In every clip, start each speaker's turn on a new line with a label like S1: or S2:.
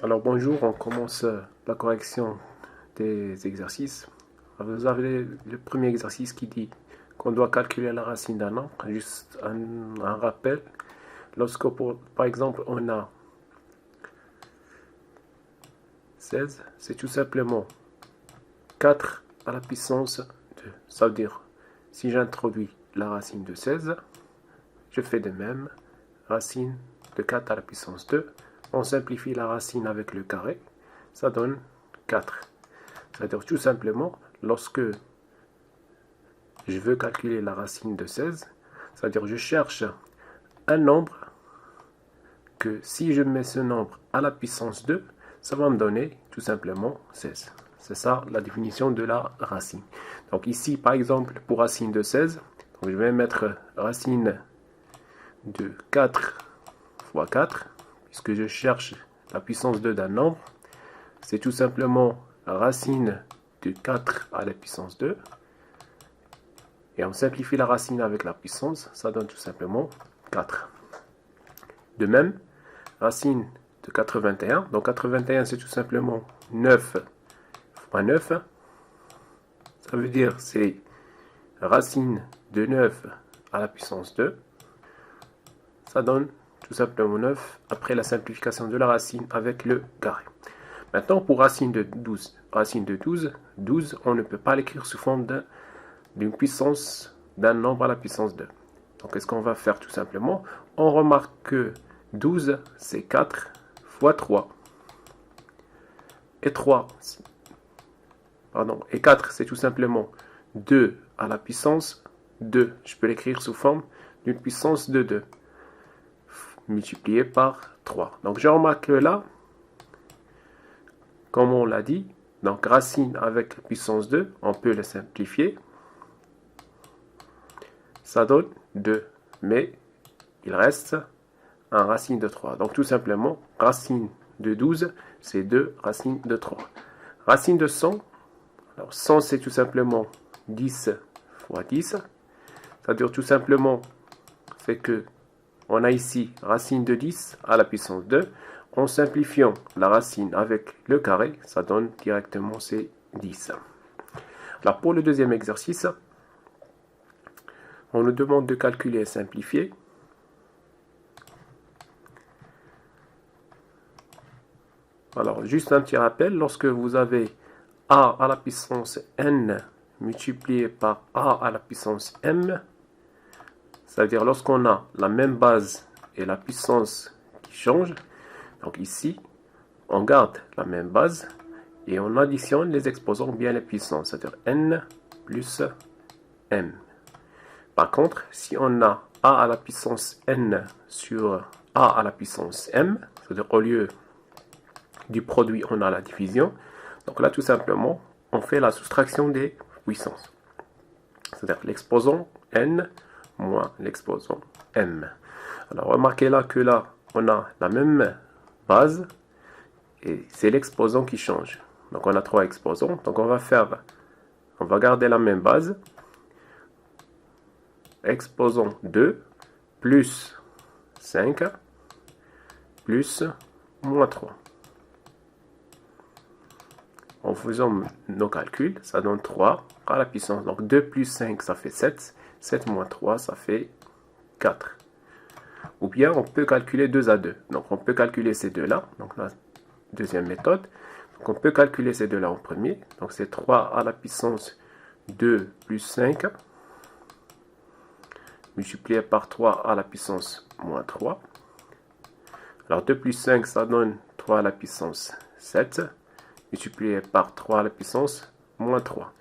S1: Alors bonjour, on commence la correction des exercices. Vous avez le premier exercice qui dit qu'on doit calculer la racine d'un nombre. Juste un rappel. Lorsque par exemple on a 16, c'est tout simplement 4 à la puissance 2. Ça veut dire, si j'introduis la racine de 16, je fais de même, racine de 4 à la puissance 2. On simplifie la racine avec le carré, ça donne 4. C'est-à-dire tout simplement, lorsque je veux calculer la racine de 16, c'est-à-dire je cherche un nombre que si je mets ce nombre à la puissance 2, ça va me donner tout simplement 16. C'est ça la définition de la racine. Donc ici, par exemple, pour racine de 16, donc je vais mettre racine de 4 fois 4, puisque je cherche la puissance 2 d'un nombre. C'est tout simplement racine de 4 à la puissance 2. Et on simplifie la racine avec la puissance, ça donne tout simplement 4. De même, racine de 81. Donc 81, c'est tout simplement 9 fois 9. Ça veut dire c'est racine de 9 à la puissance 2. Ça donne tout simplement 9 après la simplification de la racine avec le carré. Maintenant, pour racine de 12. Racine de 12, 12, on ne peut pas l'écrire sous forme d'une puissance d'un nombre à la puissance 2. Donc, qu'est-ce qu'on va faire tout simplement? On remarque que 12, c'est 4 fois 3. Et 3, et 4, c'est tout simplement 2 à la puissance 2. Je peux l'écrire sous forme d'une puissance de 2, multiplié par 3. Donc, je remarque que là, comme on l'a dit, donc racine avec puissance 2, on peut le simplifier. Ça donne 2, mais il reste un racine de 3. Donc tout simplement, racine de 12, c'est 2 racines de 3. Racine de 100, alors 100 c'est tout simplement 10 fois 10. C'est-à-dire tout simplement, c'est que on a ici racine de 10 à la puissance 2. En simplifiant la racine avec le carré, ça donne directement ces 10. Alors pour le deuxième exercice, on nous demande de calculer et simplifier. Alors juste un petit rappel, lorsque vous avez a à la puissance n multiplié par a à la puissance m, c'est-à-dire lorsqu'on a la même base et la puissance qui change, donc ici, on garde la même base et on additionne les exposants bien les puissances, c'est-à-dire n plus m. Par contre, si on a a à la puissance n sur a à la puissance m, c'est-à-dire au lieu du produit, on a la division, donc là, tout simplement, on fait la soustraction des puissances. C'est-à-dire l'exposant n moins l'exposant m. Alors, remarquez là que là, on a la même base et c'est l'exposant qui change. Donc, on a 3 exposants. Donc, on va garder la même base. Exposant 2 plus 5 plus moins 3. En faisant nos calculs, ça donne 3 à la puissance. Donc 2 plus 5, ça fait 7. 7 moins 3, ça fait 4. Ou bien on peut calculer 2 à 2. Donc on peut calculer ces deux-là. Donc la deuxième méthode. Donc on peut calculer ces deux-là en premier. Donc c'est 3 à la puissance 2 plus 5. Multiplié par 3 à la puissance moins 3. Alors 2 plus 5, ça donne 3 à la puissance 7. Multiplié par 3 à la puissance moins 3.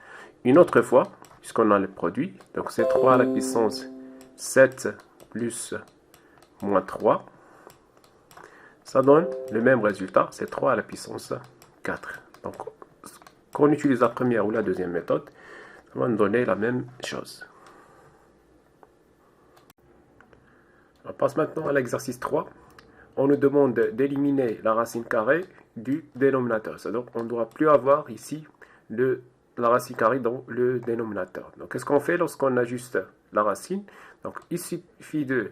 S1: Une autre fois, puisqu'on a le produit, donc c'est 3 à la puissance 7 plus moins 3. Ça donne le même résultat, c'est 3 à la puissance 4. Donc, qu'on utilise la première ou la deuxième méthode, ça va nous donner la même chose. On passe maintenant à l'exercice 3. On nous demande d'éliminer la racine carrée du dénominateur. Donc, on ne doit plus avoir ici la racine carrée dans le dénominateur. Donc, qu'est-ce qu'on fait lorsqu'on ajuste la racine? Donc, il suffit de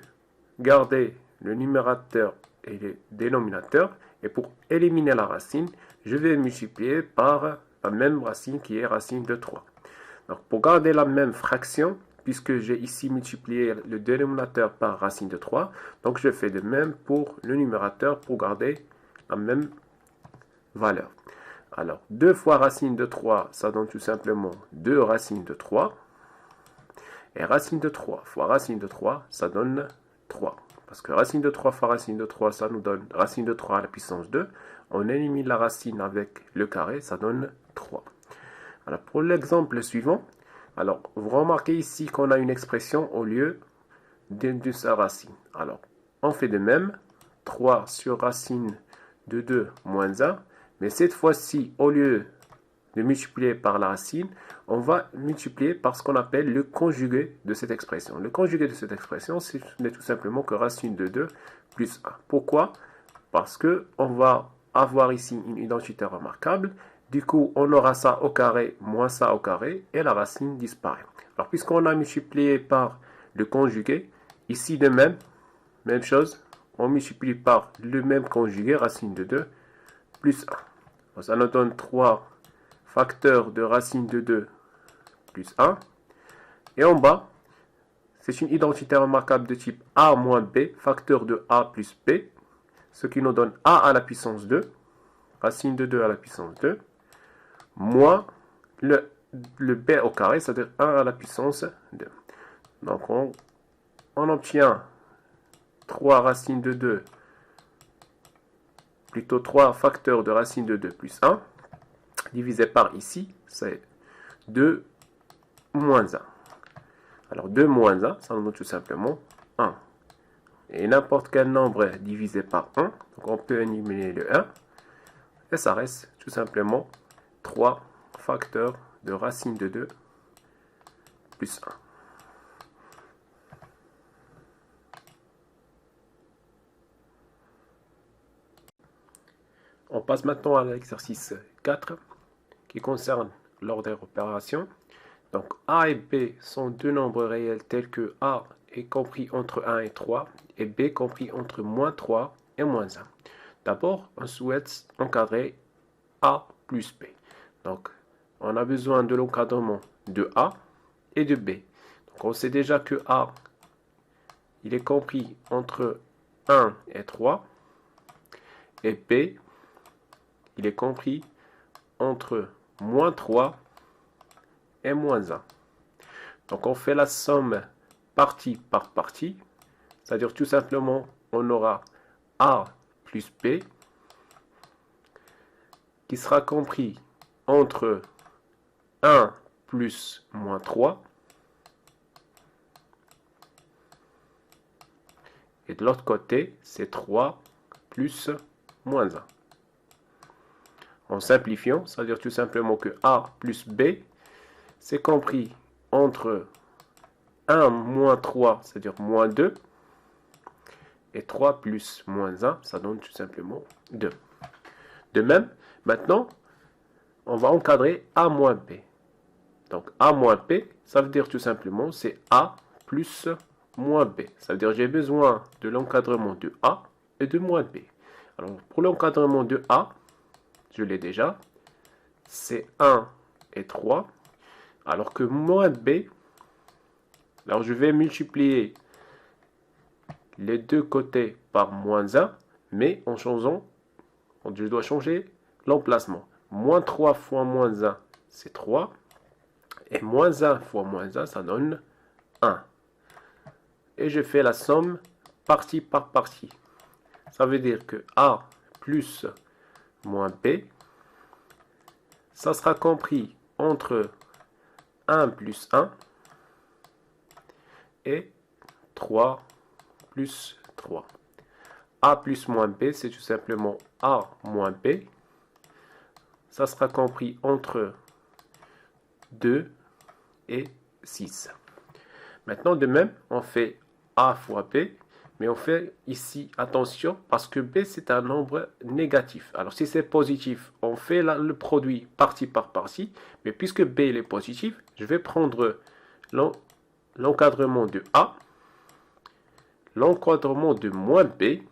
S1: garder le numérateur et le dénominateur. Et pour éliminer la racine, je vais multiplier par la même racine qui est racine de 3. Donc pour garder la même fraction, puisque j'ai ici multiplié le dénominateur par racine de 3, donc je fais de même pour le numérateur pour garder la même valeur. Alors 2 fois racine de 3, ça donne tout simplement 2 racines de 3. Et racine de 3 fois racine de 3, ça donne 3. Parce que racine de 3 fois racine de 3, ça nous donne racine de 3 à la puissance 2. On élimine la racine avec le carré, ça donne 3. Alors pour l'exemple suivant, alors vous remarquez ici qu'on a une expression au lieu d'une seule racine. Alors on fait de même, 3 sur racine de 2 moins 1. Mais cette fois-ci, au lieu de multiplier par la racine, on va multiplier par ce qu'on appelle le conjugué de cette expression. Le conjugué de cette expression, ce n'est tout simplement que racine de 2 plus 1. Pourquoi? Parce qu'on va avoir ici une identité remarquable. Du coup, on aura ça au carré moins ça au carré et la racine disparaît. Alors, puisqu'on a multiplié par le conjugué, ici de même chose, on multiplie par le même conjugué, racine de 2 plus 1. Ça nous donne 3 facteurs de racine de 2 plus 1. Et en bas, c'est une identité remarquable de type a moins b, facteur de a plus b, ce qui nous donne a à la puissance 2, racine de 2 à la puissance 2, moins le b au carré, c'est-à-dire 1 à la puissance 2. Donc on obtient 3 racines de 2, plutôt 3 facteurs de racine de 2 plus 1, divisé par ici, c'est 2 moins 1. Alors 2 moins 1, ça nous donne tout simplement 1. Et n'importe quel nombre divisé par 1, donc on peut éliminer le 1, et ça reste tout simplement 3 facteurs de racine de 2 plus 1. On passe maintenant à l'exercice 4 qui concerne l'ordre des opérations. Donc A et B sont deux nombres réels tels que A est compris entre 1 et 3 et B compris entre moins 3 et moins 1. D'abord, on souhaite encadrer A plus B. Donc, on a besoin de l'encadrement de A et de B. Donc, on sait déjà que A, il est compris entre 1 et 3 et B, il est compris entre moins 3 et moins 1. Donc on fait la somme partie par partie, c'est-à-dire tout simplement on aura A plus B qui sera compris entre 1 plus moins 3 et de l'autre côté c'est 3 plus moins 1. En simplifiant, c'est-à-dire tout simplement que A plus B, c'est compris entre 1 moins 3, c'est-à-dire moins 2, et 3 plus moins 1, ça donne tout simplement 2. De même, maintenant, on va encadrer A moins B. Donc A moins B, ça veut dire tout simplement, c'est A plus moins B. Ça veut dire j'ai besoin de l'encadrement de A et de moins B. Alors pour l'encadrement de A, je l'ai déjà, c'est 1 et 3, alors que moins B, alors je vais multiplier les deux côtés par moins 1, mais en changeant, je dois changer l'emplacement. Moins 3 fois moins 1, c'est 3, et moins 1 fois moins 1, ça donne 1. Et je fais la somme partie par partie. Ça veut dire que A plus moins B, ça sera compris entre 1 plus 1 et 3 plus 3. A plus moins B, c'est tout simplement A moins B. Ça sera compris entre 2 et 6. Maintenant, de même, on fait A fois B. Mais on fait ici attention parce que B c'est un nombre négatif. Alors si c'est positif, on fait le produit partie par partie. Mais puisque B est positif, je vais prendre l'encadrement de A, l'encadrement de moins B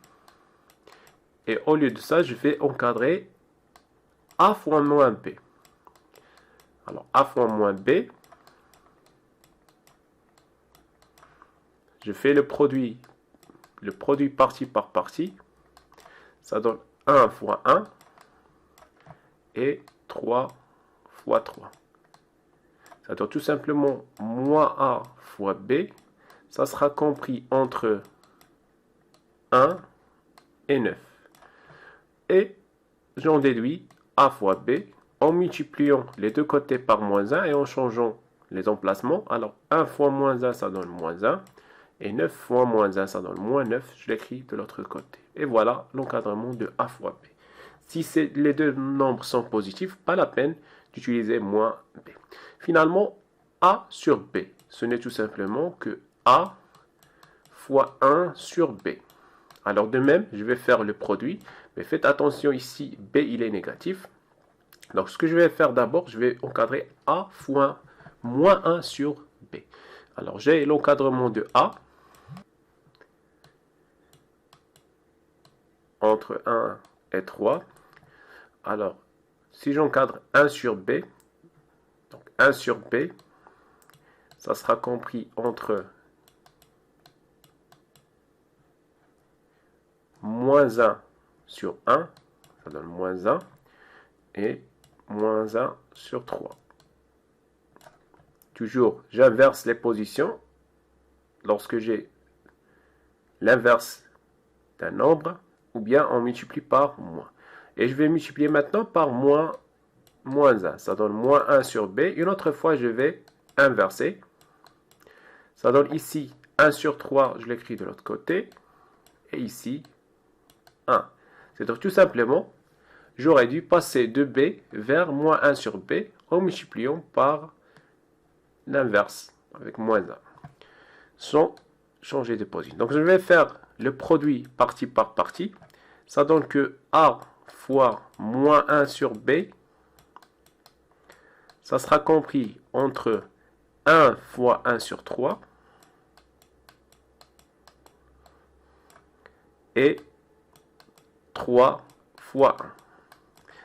S1: Et au lieu de ça, je vais encadrer A fois moins B. Alors, A fois moins B, je fais le produit partie par partie. Ça donne 1 fois 1 et 3 fois 3. Ça donne tout simplement moins A fois B. Ça sera compris entre 1 et 9. Et j'en déduis A fois B en multipliant les deux côtés par moins 1 et en changeant les emplacements. Alors 1 fois moins 1, ça donne moins 1. Et 9 fois moins 1, ça donne moins 9. Je l'écris de l'autre côté. Et voilà l'encadrement de A fois B. Si les deux nombres sont positifs, pas la peine d'utiliser moins B. Finalement, A sur B, ce n'est tout simplement que A fois 1 sur B. Alors de même, je vais faire le produit, mais faites attention ici, B il est négatif. Donc ce que je vais faire d'abord, je vais encadrer A fois moins 1 sur B. Alors j'ai l'encadrement de A entre 1 et 3. Alors si j'encadre 1 sur B, donc 1 sur B, ça sera compris entre moins 1 sur 1, ça donne moins 1, et moins 1 sur 3. Toujours, j'inverse les positions lorsque j'ai l'inverse d'un nombre, ou bien on multiplie par moins. Et je vais multiplier maintenant par moins 1. Ça donne moins 1 sur B. Une autre fois, je vais inverser. Ça donne ici 1 sur 3, je l'écris de l'autre côté. Et ici, 1. C'est donc tout simplement, j'aurais dû passer de B vers moins 1 sur B en multipliant par l'inverse avec moins 1. Sans changer de position. Donc je vais faire le produit partie par partie. Ça donne que A fois moins 1 sur B, ça sera compris entre 1 fois 1 sur 3 et 3 fois 1.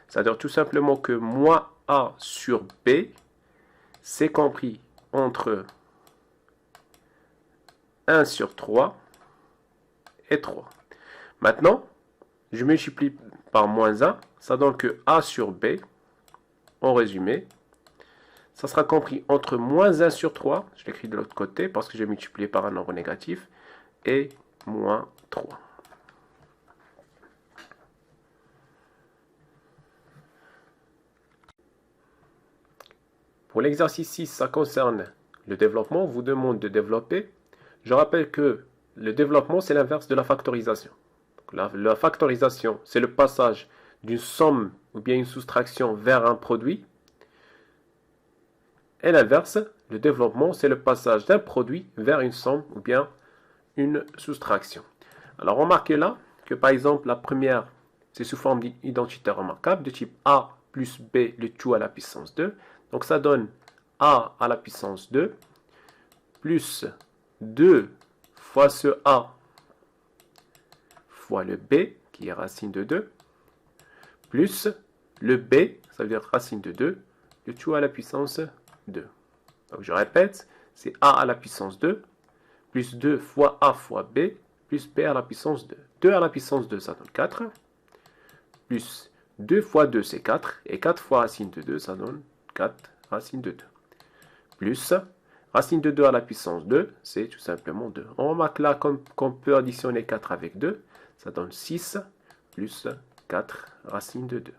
S1: C'est-à-dire tout simplement que moins A sur B, c'est compris entre 1 sur 3 et 3. Maintenant, je multiplie par moins 1, ça donne que A sur B, en résumé, ça sera compris entre moins 1 sur 3, je l'écris de l'autre côté parce que j'ai multiplié par un nombre négatif, et moins 3. Pour l'exercice 6, ça concerne le développement. On vous demande de développer. Je rappelle que le développement, c'est l'inverse de la factorisation. La factorisation, c'est le passage d'une somme ou bien une soustraction vers un produit. Et l'inverse, le développement, c'est le passage d'un produit vers une somme ou bien une soustraction. Alors, remarquez là que par exemple, la première, c'est sous forme identitaire remarquable de type A plus B, le tout à la puissance 2. Donc, ça donne A à la puissance 2 plus 2 fois ce A fois le B, qui est racine de 2, plus le B, ça veut dire racine de 2, le tout à la puissance 2. Donc je répète, c'est A à la puissance 2, plus 2 fois A fois B, plus B à la puissance 2. 2 à la puissance 2, ça donne 4, plus 2 fois 2, c'est 4, et 4 fois racine de 2, ça donne 4 racine de 2. Plus racine de 2 à la puissance 2, c'est tout simplement 2. On remarque là qu'on peut additionner 4 avec 2, ça donne 6 plus 4 racine de 2.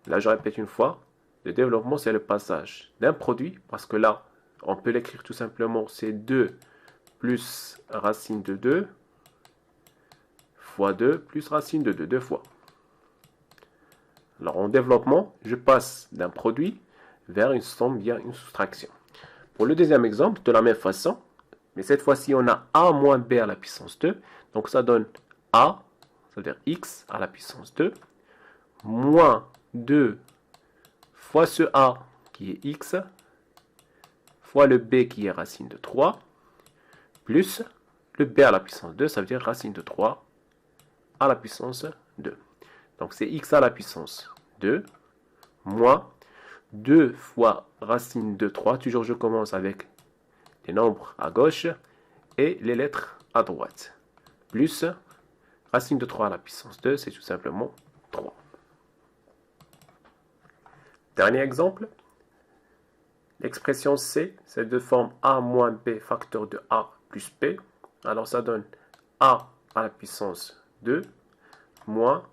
S1: Là, je répète une fois, le développement, c'est le passage d'un produit, parce que là, on peut l'écrire tout simplement, c'est 2 plus racine de 2 fois 2 plus racine de 2, 2 fois. Alors, en développement, je passe d'un produit vers une somme via une soustraction. Pour le deuxième exemple, de la même façon, mais cette fois-ci, on a A moins B à la puissance 2. Donc, ça donne A, ça veut dire X à la puissance 2, moins 2 fois ce A qui est X, fois le B qui est racine de 3, plus le B à la puissance 2, ça veut dire racine de 3 à la puissance 2. Donc c'est x à la puissance 2 moins 2 fois racine de 3. Toujours je commence avec les nombres à gauche et les lettres à droite. Plus racine de 3 à la puissance 2, c'est tout simplement 3. Dernier exemple. L'expression C, c'est de forme A moins B facteur de A plus B. Alors ça donne A à la puissance 2 moins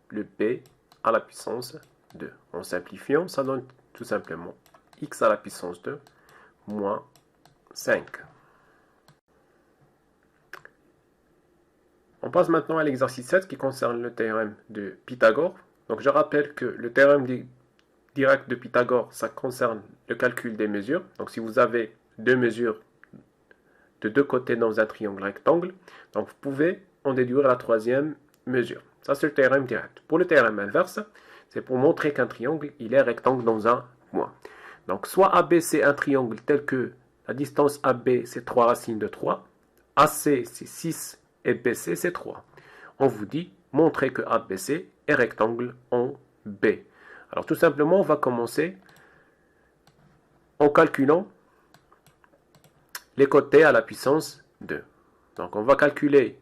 S1: le B à la puissance 2. En simplifiant, ça donne tout simplement X à la puissance 2 moins 5. On passe maintenant à l'exercice 7 qui concerne le théorème de Pythagore. Donc je rappelle que le théorème direct de Pythagore, ça concerne le calcul des mesures. Donc si vous avez deux mesures de deux côtés dans un triangle rectangle, donc vous pouvez en déduire la troisième mesure. Ça c'est le théorème direct. Pour le théorème inverse, c'est pour montrer qu'un triangle, il est rectangle dans un point. Donc soit AB c'est un triangle tel que la distance AB c'est 3 racines de 3, AC c'est 6 et BC c'est 3. On vous dit, montrez que ABC est rectangle en B. Alors tout simplement, on va commencer en calculant les côtés à la puissance 2. Donc on va calculer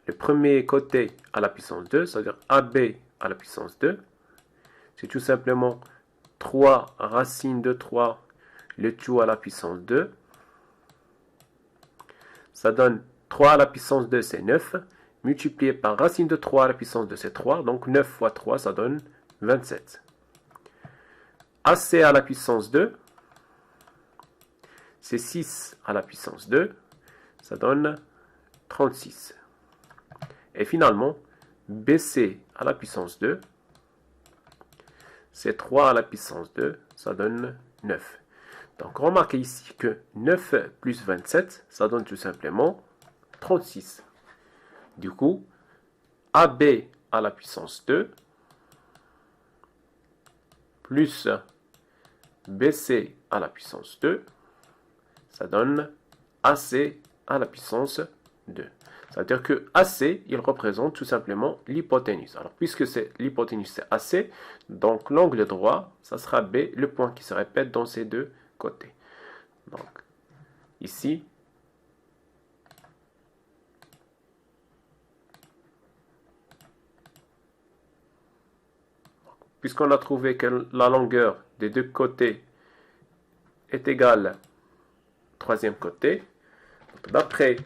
S1: le premier côté à la puissance 2, c'est-à-dire AB à la puissance 2. C'est tout simplement 3 racines de 3, le tout à la puissance 2. Ça donne 3 à la puissance 2, c'est 9. Multiplié par racine de 3 à la puissance 2, c'est 3. Donc 9 fois 3, ça donne 27. AC à la puissance 2, c'est 6 à la puissance 2, ça donne 36. Et finalement, BC à la puissance 2, c'est 3 à la puissance 2, ça donne 9. Donc remarquez ici que 9 plus 27, ça donne tout simplement 36. Du coup, AB à la puissance 2, plus BC à la puissance 2, ça donne AC à la puissance 2. C'est-à-dire que AC, il représente tout simplement l'hypoténuse. Alors, puisque l'hypoténuse, c'est AC, donc l'angle droit, ça sera B, le point qui se répète dans ces deux côtés. Donc, ici, puisqu'on a trouvé que la longueur des deux côtés est égale au troisième côté, d'après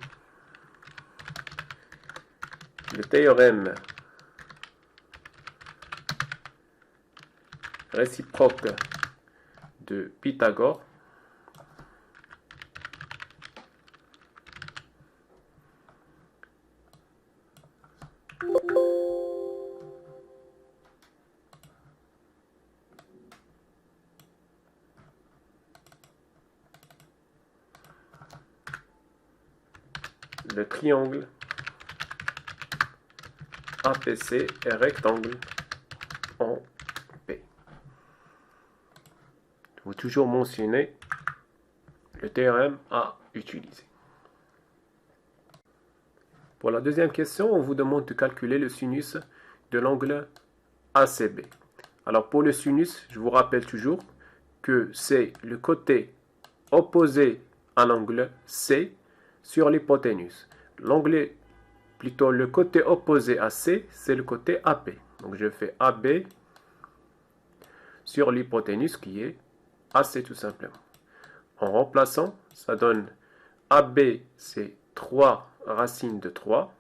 S1: le théorème réciproque de Pythagore, le triangle APC est rectangle en P. Il faut toujours mentionner le théorème à utiliser. Pour la deuxième question, on vous demande de calculer le sinus de l'angle ACB. Alors pour le sinus, je vous rappelle toujours que c'est le côté opposé à l'angle C sur l'hypoténuse. Le côté opposé à C, c'est le côté AP. Donc je fais AB sur l'hypoténuse qui est AC tout simplement. En remplaçant, ça donne AB, c'est 3 racines de 3,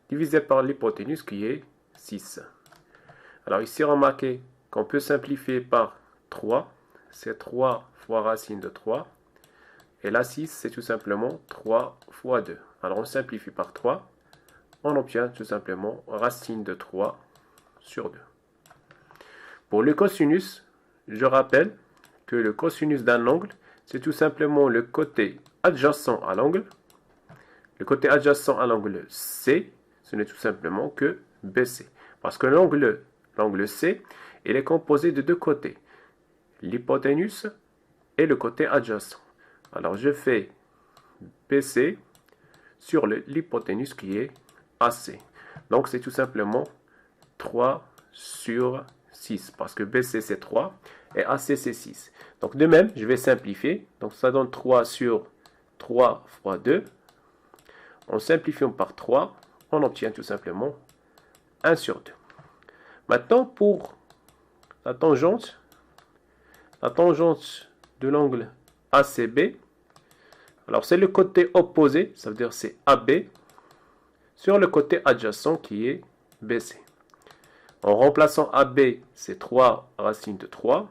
S1: divisé par l'hypoténuse qui est 6. Alors ici, remarquez qu'on peut simplifier par 3, c'est 3 fois racine de 3. Et la 6, c'est tout simplement 3 fois 2. Alors on simplifie par 3. On obtient tout simplement racine de 3 sur 2. Pour le cosinus, je rappelle que le cosinus d'un angle, c'est tout simplement le côté adjacent à l'angle. Le côté adjacent à l'angle C, ce n'est tout simplement que BC. Parce que l'angle C, il est composé de deux côtés. L'hypoténuse et le côté adjacent. Alors je fais BC sur l'hypoténuse qui est AC. Donc c'est tout simplement 3 sur 6, parce que BC c'est 3 et AC c'est 6. Donc de même, je vais simplifier. Donc ça donne 3 sur 3 fois 2. En simplifiant par 3, on obtient tout simplement 1 sur 2. Maintenant, pour la tangente de l'angle ACB, alors c'est le côté opposé, ça veut dire c'est AB, sur le côté adjacent qui est BC. En remplaçant AB, c'est 3 racines de 3,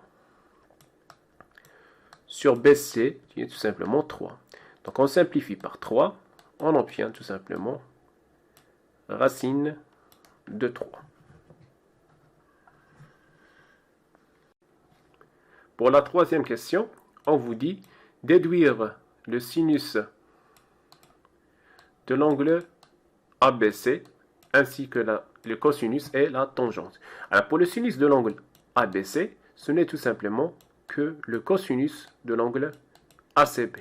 S1: sur BC, qui est tout simplement 3. Donc on simplifie par 3, on obtient tout simplement racine de 3. Pour la troisième question, on vous dit déduire le sinus de l'angle ABC ainsi que le cosinus et la tangente. Alors pour le sinus de l'angle ABC, ce n'est tout simplement que le cosinus de l'angle ACB.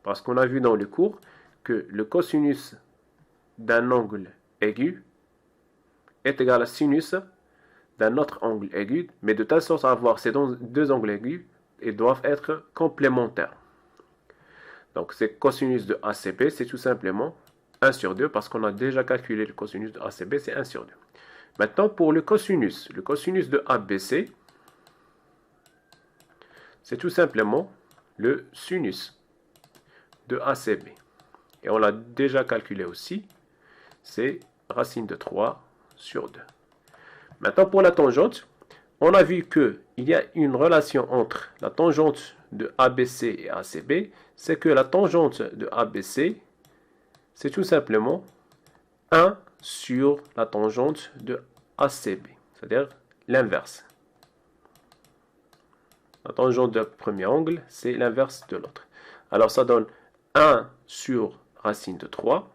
S1: Parce qu'on a vu dans le cours que le cosinus d'un angle aigu est égal à sinus d'un autre angle aigu, mais de telle sorte à avoir ces deux angles aigus et doivent être complémentaires. Donc c'est cosinus de ACB, c'est tout simplement 1 sur 2, parce qu'on a déjà calculé le cosinus de ACB, c'est 1 sur 2. Maintenant pour le cosinus de ABC, c'est tout simplement le sinus de ACB. Et on l'a déjà calculé aussi, c'est racine de 3 sur 2. Maintenant pour la tangente, on a vu qu'il y a une relation entre la tangente de ABC et ACB, c'est que la tangente de ABC, c'est tout simplement 1 sur la tangente de ACB, c'est-à-dire l'inverse. La tangente d'un premier angle, c'est l'inverse de l'autre. Alors ça donne 1 sur racine de 3.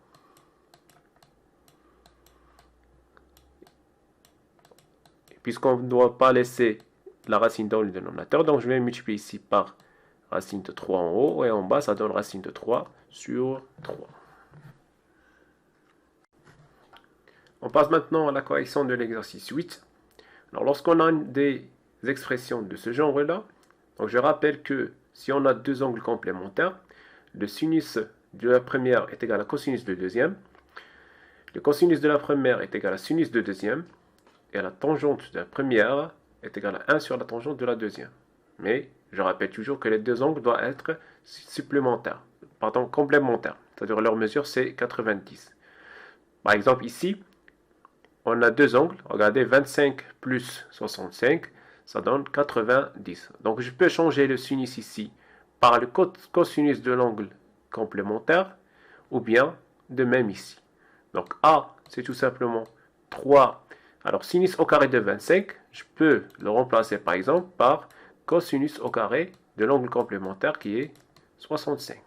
S1: Puisqu'on ne doit pas laisser la racine dans le dénominateur, donc je vais multiplier ici par racine de 3 en haut, et en bas, ça donne racine de 3 sur 3. On passe maintenant à la correction de l'exercice 8. Alors, lorsqu'on a des expressions de ce genre-là, donc je rappelle que si on a deux angles complémentaires, le sinus de la première est égal à cosinus de deuxième, le cosinus de la première est égal à sinus de deuxième, et la tangente de la première est égale à 1 sur la tangente de la deuxième. Mais je rappelle toujours que les deux angles doivent être complémentaires. C'est-à-dire leur mesure c'est 90. Par exemple ici, on a deux angles. Regardez, 25 plus 65, ça donne 90. Donc je peux changer le sinus ici par le cosinus de l'angle complémentaire, ou bien de même ici. Donc A, c'est tout simplement 3. Alors, sinus au carré de 25, je peux le remplacer par exemple par cosinus au carré de l'angle complémentaire qui est 65.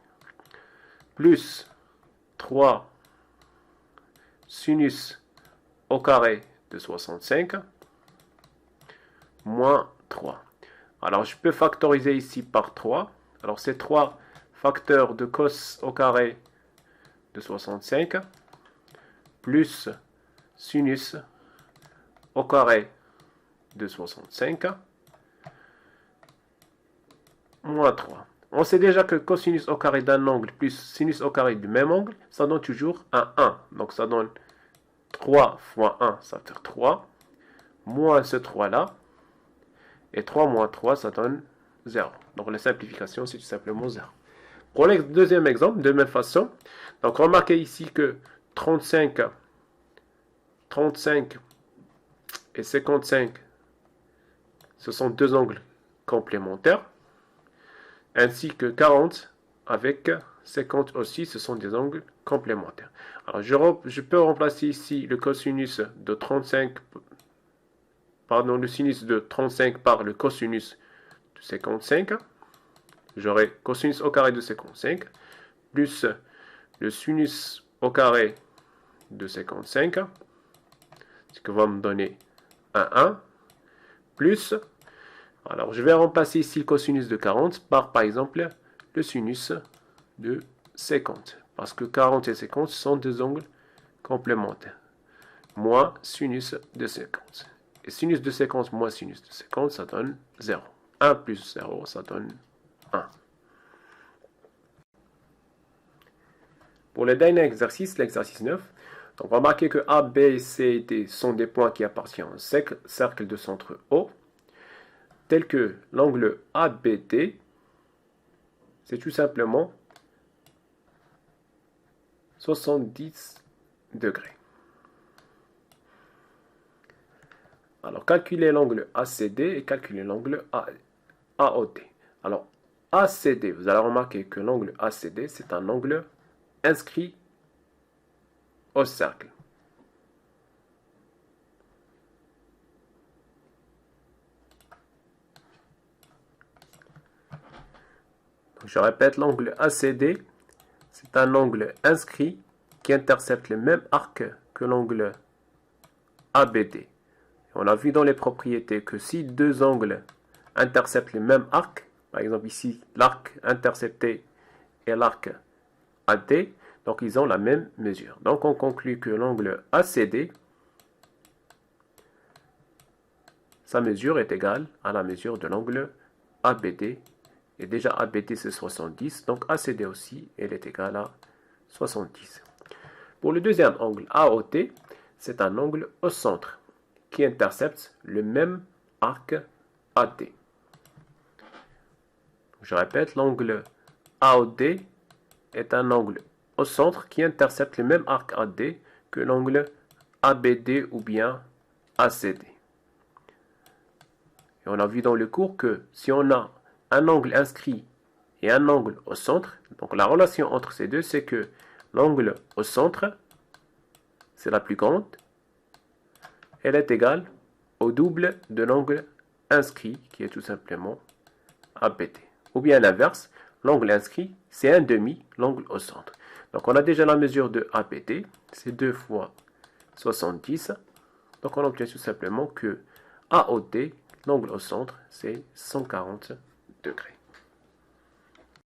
S1: Plus 3 sinus au carré de 65 moins 3. Alors, je peux factoriser ici par 3. Alors, c'est 3 facteurs de cos au carré de 65 plus sinus au carré de 65 moins 3. On sait déjà que cosinus au carré d'un angle plus sinus au carré du même angle, ça donne toujours un 1. Donc ça donne 3 fois 1, ça veut dire 3, moins ce 3 là, et 3 moins 3, ça donne 0. Donc la simplification, c'est tout simplement 0. Pour le deuxième exemple, de même façon, donc remarquez ici que 35 et 55, ce sont deux angles complémentaires, ainsi que 40 avec 50 aussi, ce sont des angles complémentaires. Alors je peux remplacer ici le cosinus de 35, le sinus de 35 par le cosinus de 55. J'aurai cosinus au carré de 55 plus le sinus au carré de 55, ce qui va me donner un 1, plus, alors je vais remplacer ici le cosinus de 40 par exemple, le sinus de 50, parce que 40 et 50 sont deux angles complémentaires. moins sinus de 50. Et sinus de 50 moins sinus de 50, ça donne 0. 1 plus 0, ça donne 1. Pour le dernier exercice, l'exercice 9, donc remarquez que A, B, C et D sont des points qui appartiennent au cercle de centre O, tel que l'angle ABD, c'est tout simplement 70 degrés. Alors, calculez l'angle ACD et calculez l'angle AOD. Alors, ACD, vous allez remarquer que l'angle ACD, c'est un angle inscrit au cercle. Donc, je répète, l'angle ACD, c'est un angle inscrit qui intercepte le même arc que l'angle ABD. On a vu dans les propriétés que si deux angles interceptent le même arc, par exemple ici l'arc intercepté et l'arc AD, donc ils ont la même mesure. Donc on conclut que l'angle ACD, sa mesure est égale à la mesure de l'angle ABD. Et déjà ABD c'est 70, donc ACD aussi, elle est égale à 70. Pour le deuxième angle AOT, c'est un angle au centre qui intercepte le même arc AD. Je répète, l'angle AOD est un angle au centre qui intercepte le même arc AD que l'angle ABD ou bien ACD. Et on a vu dans le cours que si on a un angle inscrit et un angle au centre, donc la relation entre ces deux, c'est que l'angle au centre, c'est la plus grande, elle est égale au double de l'angle inscrit, qui est tout simplement ABD. Ou bien l'inverse, l'angle inscrit, c'est un demi l'angle au centre. Donc on a déjà la mesure de ABD, c'est 2 fois 70. Donc on obtient tout simplement que AOD, l'angle au centre, c'est 140 degrés.